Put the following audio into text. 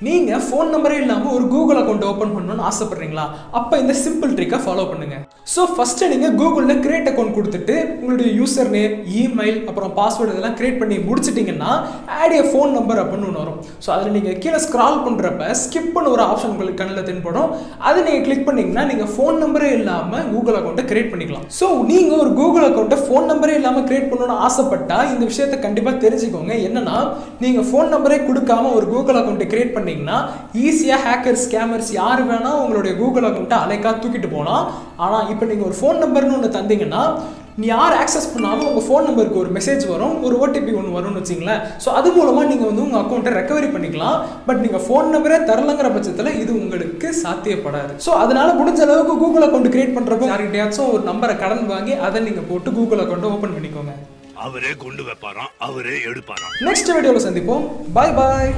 நீங்க ஃபோன் நம்பரே இல்லாம ஒரு கூகுள் அக்கௌண்ட் ஓபன் பண்ணணும்னு ஆசைப்படுறீங்களா? அப்ப இந்த சிம்பிள் ட்ரிக்கை ஃபாலோ பண்ணுங்க. ஸோ ஃபர்ஸ்ட் நீங்க கூகுள்ல கிரியேட் அக்கௌண்ட் கொடுத்துட்டு உங்களுடைய யூசர் நேம், இமெயில், அப்புறம் பாஸ்வேர்டு இதெல்லாம் கிரியேட் பண்ணி முடிச்சிட்டீங்கன்னா ஆட் ஏ ஃபோன் நம்பர் அப்படின்னு ஒன்று வரும். ஸோ அதில் நீங்க கீழே ஸ்க்ரால் பண்றப்ப ஸ்கிப்னு ஒரு ஆப்ஷன் உங்களுக்கு கண்ணில் தென்படும். அதை நீங்க கிளிக் பண்ணீங்கன்னா நீங்க ஃபோன் நம்பரே இல்லாம கூகுள் அக்கௌண்ட்டை கிரியேட் பண்ணிக்கலாம். ஸோ நீங்க ஒரு கூகுள் அக்கௌண்ட்டை ஃபோன் நம்பரே இல்லாம கிரியேட் பண்ணணும்னு ஆசைப்பட்டா இந்த விஷயத்தை கண்டிப்பா தெரிஞ்சுக்கோங்க. என்னன்னா நீங்க ஃபோன் நம்பரே கொடுக்காம ஒரு கூகுள் அக்கௌண்ட்டை கிரியேட் பண்ணீங்கன்னா ஈஸியா ஹேக்கர், ஸ்கேமர்ஸ் யார் வேணா உங்களுடைய கூகுள் அக்கௌண்ட்டை அலைக்கா தூக்கிட்டு போகலாம். ஆனா இப்போ நீங்க ஒரு ஃபோன் நம்பர்னு ஒன்று தந்தீங்கன்னா நீ யார் ஆக்சஸ் பண்ணாலும் உங்கள் ஃபோன் நம்பருக்கு ஒரு மெசேஜ் வரும், ஒரு ஓடிபி ஒன்று வரும்னு வச்சிங்களேன். ஸோ அது மூலமாக நீங்கள் உங்கள் அக்கௌண்ட்டை ரெக்கவரி பண்ணிக்கலாம். பட் நீங்கள் ஃபோன் நம்பரே தரலங்கிற பட்சத்தில் இது உங்களுக்கு சாத்தியப்படாது. ஸோ அதனால முடிஞ்ச அளவுக்கு கூகுள் அக்கௌண்ட் கிரியேட் பண்ணுறப்போ யார்கிட்டயாச்சும் ஒரு நம்பரை கடன் வாங்கி அதை நீங்கள் போட்டு கூகுள் அக்கௌண்ட்டை ஓப்பன் பண்ணிக்கோங்க. அவரே கொண்டு வைப்பாராம், அவரே எடுப்பாராம். நெக்ஸ்ட் வீடியோவில் சந்திப்போம். பாய் பாய்.